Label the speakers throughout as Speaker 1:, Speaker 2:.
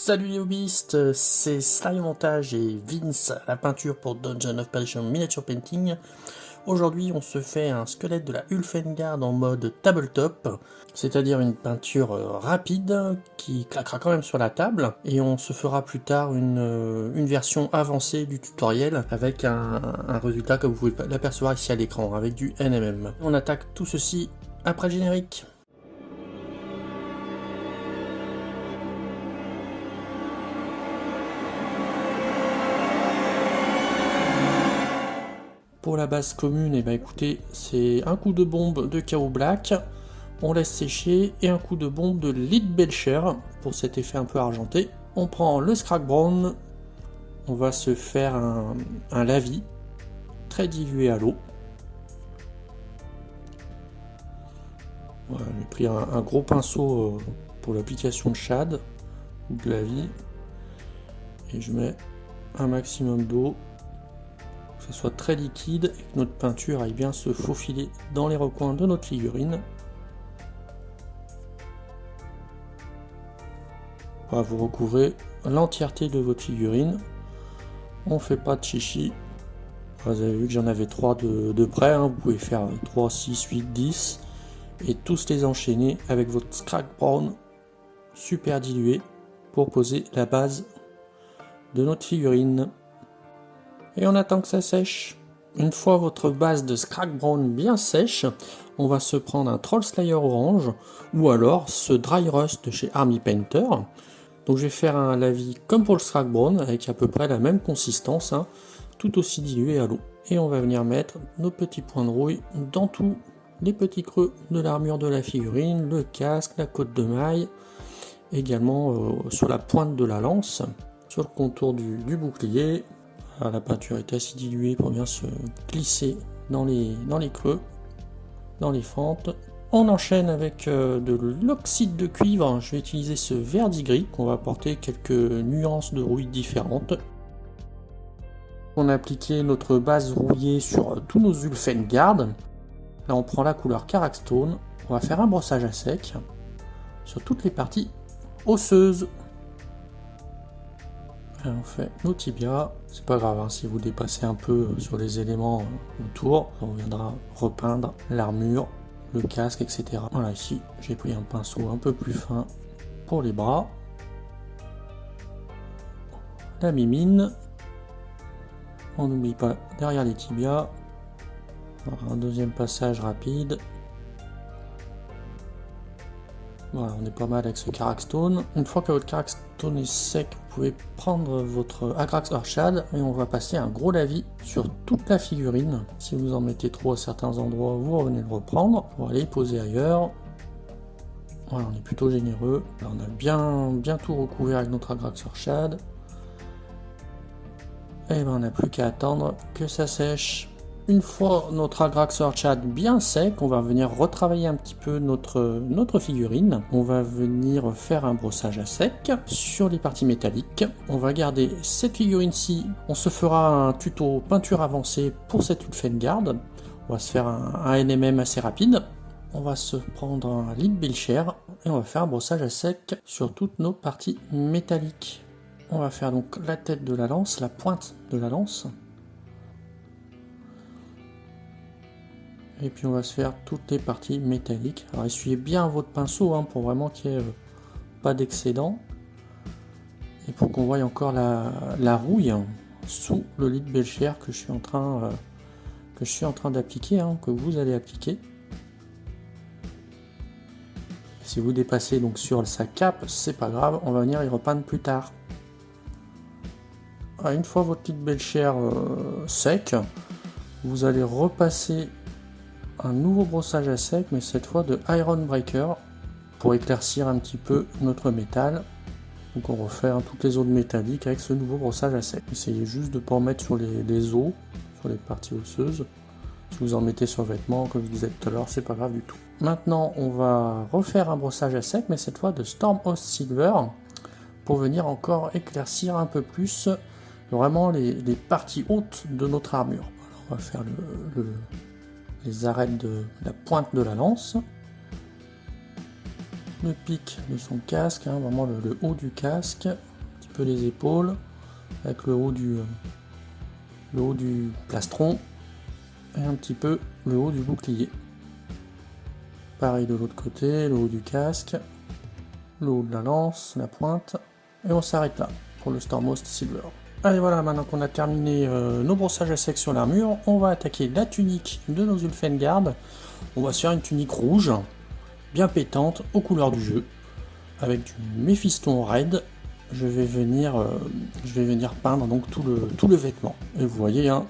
Speaker 1: Salut les hobbyistes, c'est Sly au montage et Vince à la peinture pour Dungeon of Perdition Miniature Painting. Aujourd'hui on se fait un squelette de la Ulfengard en mode tabletop, c'est-à-dire une peinture rapide qui claquera quand même sur la table, et on se fera plus tard une version avancée du tutoriel avec un résultat comme vous pouvez l'apercevoir ici à l'écran, avec du NMM. On attaque tout ceci après le générique. Pour la base commune, et écoutez, c'est un coup de bombe de Chaos Black, on laisse sécher, et un coup de bombe de Leadbelcher pour cet effet un peu argenté. On prend le Scrag Brown, on va se faire un lavis très dilué à l'eau. Voilà, j'ai pris un gros pinceau pour l'application de shad ou de lavis, et je mets un maximum d'eau. Que ce soit très liquide et que notre peinture aille bien se faufiler dans les recoins de notre figurine. Voilà, vous recouvrez l'entièreté de votre figurine. On fait pas de chichi. Vous avez vu que j'en avais 3 de près, hein. Vous pouvez faire 3, 6, 8, 10 et tous les enchaîner avec votre Scrag Brown super dilué pour poser la base de notre figurine. Et on attend que ça sèche. Une fois votre base de Scrag Brown bien sèche, on va se prendre un Troll Slayer orange ou alors ce Dry Rust de chez Army Painter. Donc je vais faire un lavis comme pour le Scrag Brown avec à peu près la même consistance, hein, tout aussi dilué à l'eau. Et on va venir mettre nos petits points de rouille dans tous les petits creux de l'armure de la figurine, le casque, la côte de maille, également sur la pointe de la lance, sur le contour du bouclier. La peinture est assez diluée pour bien se glisser dans les creux, dans les fentes. On enchaîne avec de l'oxyde de cuivre. Je vais utiliser ce verdigris qu'on va apporter quelques nuances de rouille différentes. On a appliqué notre base rouillée sur tous nos Ulfengard. Là on prend la couleur Karakstone. On va faire un brossage à sec sur toutes les parties osseuses. Et on fait nos tibias, c'est pas grave hein, si vous dépassez un peu sur les éléments autour, on viendra repeindre l'armure, le casque, etc. Voilà, ici j'ai pris un pinceau un peu plus fin pour les bras, la mimine, on n'oublie pas derrière les tibias, voilà, un deuxième passage rapide. Voilà, on est pas mal avec ce Karakstone. Une fois que votre Karakstone est sec, vous pouvez prendre votre Agrax Orchard et on va passer un gros lavis sur toute la figurine. Si vous en mettez trop à certains endroits, vous revenez le reprendre pour aller poser ailleurs. Voilà, on est plutôt généreux. Là, on a bien tout recouvert avec notre Agrax Orchard. Et ben, on n'a plus qu'à attendre que ça sèche. Une fois notre Agrax Orchard bien sec, on va venir retravailler un petit peu notre figurine. On va venir faire un brossage à sec sur les parties métalliques. On va garder cette figurine-ci. On se fera un tuto peinture avancée pour cette Ulfengard. On va se faire un NMM assez rapide. On va se prendre un Leadbelcher et on va faire un brossage à sec sur toutes nos parties métalliques. On va faire donc la tête de la lance, la pointe de la lance. Et puis on va se faire toutes les parties métalliques. Alors essuyez bien votre pinceau hein, pour vraiment qu'il n'y ait pas d'excédent. Et pour qu'on voie encore la rouille hein, sous le Leadbelcher que je suis en train d'appliquer, hein, que vous allez appliquer. Si vous dépassez donc sur sa cape, c'est pas grave, on va venir y repeindre plus tard. Alors, une fois votre Leadbelcher sec, vous allez repasser un nouveau brossage à sec, mais cette fois de Iron Breaker pour éclaircir un petit peu notre métal. Donc on refait hein, toutes les zones métalliques avec ce nouveau brossage à sec. Essayez juste de ne pas en mettre sur les os, sur les parties osseuses. Si vous en mettez sur le vêtement, comme je disais tout à l'heure, c'est pas grave du tout. Maintenant on va refaire un brossage à sec, mais cette fois de Stormhost Silver pour venir encore éclaircir un peu plus vraiment les parties hautes de notre armure. Alors, on va faire les arêtes de la pointe de la lance, le pic de son casque, hein, vraiment le haut du casque, peu les épaules avec le haut du plastron et un petit peu le haut du bouclier. Pareil de l'autre côté, le haut du casque, le haut de la lance, la pointe, et on s'arrête là pour le Stormmost Silver. Allez voilà, maintenant qu'on a terminé nos brossages à sec sur l'armure, on va attaquer la tunique de nos Ulfengard. On va se faire une tunique rouge, bien pétante, aux couleurs du jeu, avec du Méphiston Red. Je vais venir peindre donc tout le vêtement. Et vous voyez, hein,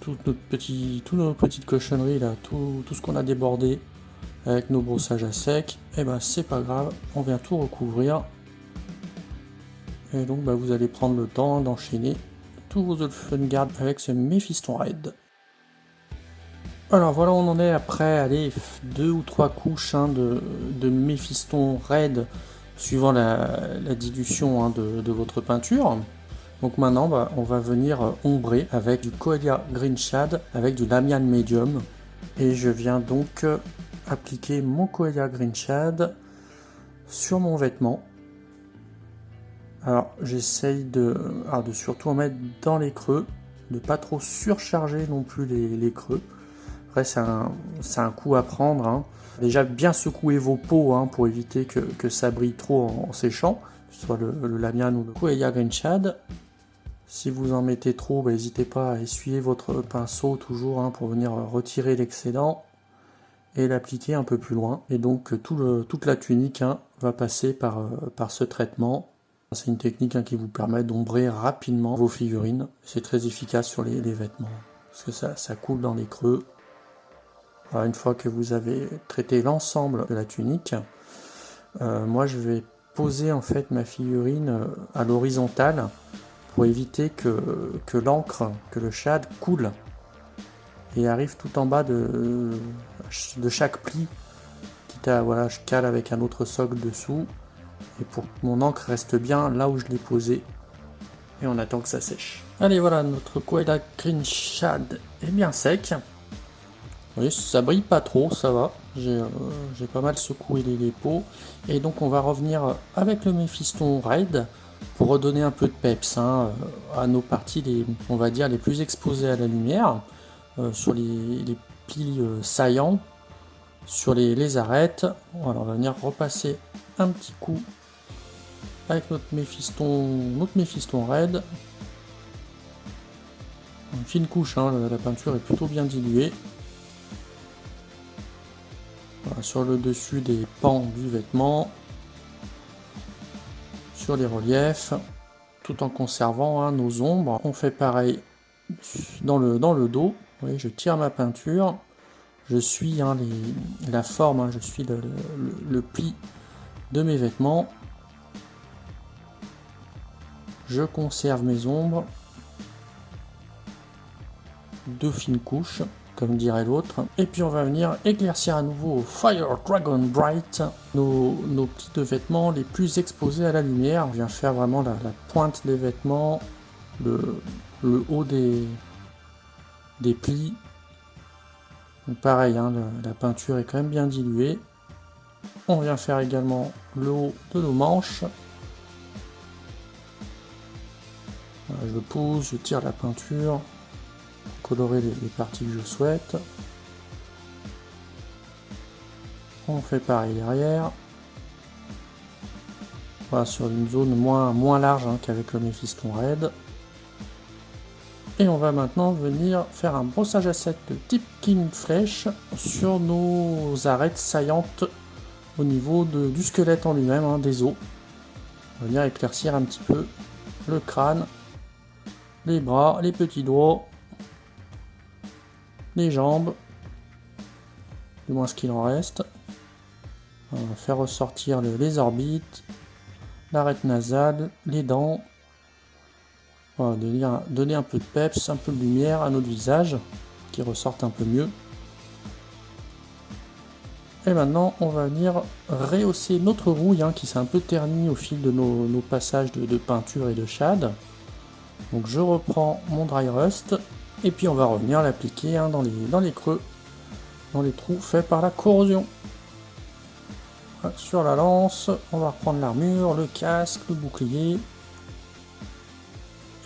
Speaker 1: toutes nos petites cochonneries là, tout ce qu'on a débordé avec nos brossages à sec, et ben c'est pas grave, on vient tout recouvrir. Et donc vous allez prendre le temps d'enchaîner tous vos Ulfengard avec ce Méphiston Red. Alors voilà, on en est après 2 ou 3 couches de Méphiston Red suivant la dilution de votre peinture. Donc maintenant on va venir ombrer avec du Coelia Green Shade avec du Lamian Medium. Et je viens donc appliquer mon Coelia Green Shade sur mon vêtement. Alors j'essaye de surtout en mettre dans les creux, de pas trop surcharger non plus les creux. Après c'est un coup à prendre, hein. Déjà bien secouer vos peaux pour éviter que ça brille trop en séchant, que ce soit le Lamian ou le Coelia Green Shade. Si vous en mettez trop, n'hésitez pas à essuyer votre pinceau toujours pour venir retirer l'excédent et l'appliquer un peu plus loin. Et donc toute la tunique va passer par ce traitement. C'est une technique qui vous permet d'ombrer rapidement vos figurines. C'est très efficace sur les vêtements, parce que ça coule dans les creux. Alors, une fois que vous avez traité l'ensemble de la tunique, moi je vais poser en fait ma figurine à l'horizontale pour éviter que l'encre, que le shade coule et arrive tout en bas de chaque pli. Quitte à je cale avec un autre socle dessous. Et pour que mon encre reste bien là où je l'ai posée. Et on attend que ça sèche. Allez voilà, notre Coelia Green Shade est bien sec. Vous voyez, ça brille pas trop, ça va. J'ai pas mal secoué les peaux. Et donc on va revenir avec le Méphiston Red pour redonner un peu de peps à nos parties, on va dire, les plus exposées à la lumière. Sur les plis saillants, sur les arêtes. Voilà, on va venir repasser un petit coup avec notre Méphiston Red. Une fine couche, la peinture est plutôt bien diluée. Voilà, sur le dessus des pans du vêtement, sur les reliefs, tout en conservant nos ombres. On fait pareil dans le dos. Vous voyez, je tire ma peinture, je suis la forme, je suis le pli de mes vêtements. Je conserve mes ombres, 2 fines couches, comme dirait l'autre. Et puis on va venir éclaircir à nouveau au Fire Dragon Bright nos plis de vêtements les plus exposés à la lumière. On vient faire vraiment la pointe des vêtements, le haut des plis. Donc pareil, la peinture est quand même bien diluée. On vient faire également le haut de nos manches. Voilà, je pose, je tire la peinture pour colorer les parties que je souhaite. On fait pareil derrière. Voilà, sur une zone moins large qu'avec le Méphiston Red. Et on va maintenant venir faire un brossage à sec de type King Flèche sur nos arêtes saillantes au niveau du squelette en lui-même, des os. On va venir éclaircir un petit peu le crâne, les bras, les petits doigts, les jambes, du moins ce qu'il en reste. On va faire ressortir les orbites, l'arête nasale, les dents. Voilà, donner un peu de peps, un peu de lumière à notre visage, qui ressorte un peu mieux. Et maintenant, on va venir rehausser notre rouille, qui s'est un peu ternie au fil de nos passages de peinture et de shade. Donc je reprends mon dry rust, et puis on va revenir l'appliquer dans les creux, dans les trous faits par la corrosion. Voilà, sur la lance, on va reprendre l'armure, le casque, le bouclier.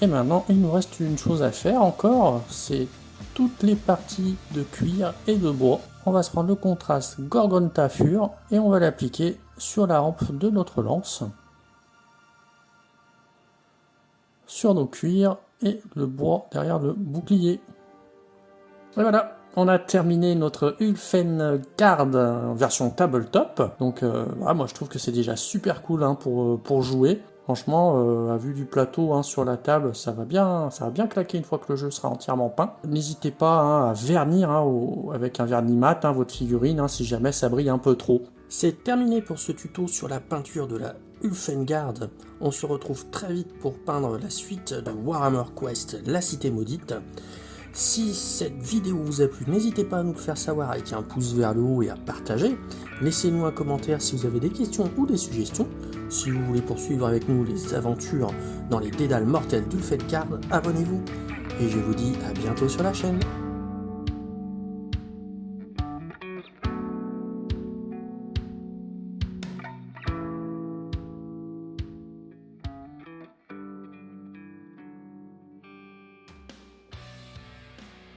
Speaker 1: Et maintenant, il nous reste une chose à faire encore, c'est toutes les parties de cuir et de bois. On va se prendre le contraste Gorgonta Fur et on va l'appliquer sur la rampe de notre lance, sur nos cuirs et le bois derrière le bouclier. Et voilà, on a terminé notre Ulfengard en version tabletop. Donc voilà, moi je trouve que c'est déjà super cool hein, pour jouer. Franchement, à vue du plateau hein, sur la table, ça va bien claquer une fois que le jeu sera entièrement peint. N'hésitez pas hein, à vernir hein, avec un vernis mat hein, votre figurine hein, si jamais ça brille un peu trop. C'est terminé pour ce tuto sur la peinture de la Ulfengard. On se retrouve très vite pour peindre la suite de Warhammer Quest, la Cité Maudite. Si cette vidéo vous a plu, n'hésitez pas à nous le faire savoir avec un pouce vers le haut et à partager. Laissez-nous un commentaire si vous avez des questions ou des suggestions. Si vous voulez poursuivre avec nous les aventures dans les dédales mortels d'Ulfengard, abonnez-vous. Et je vous dis à bientôt sur la chaîne.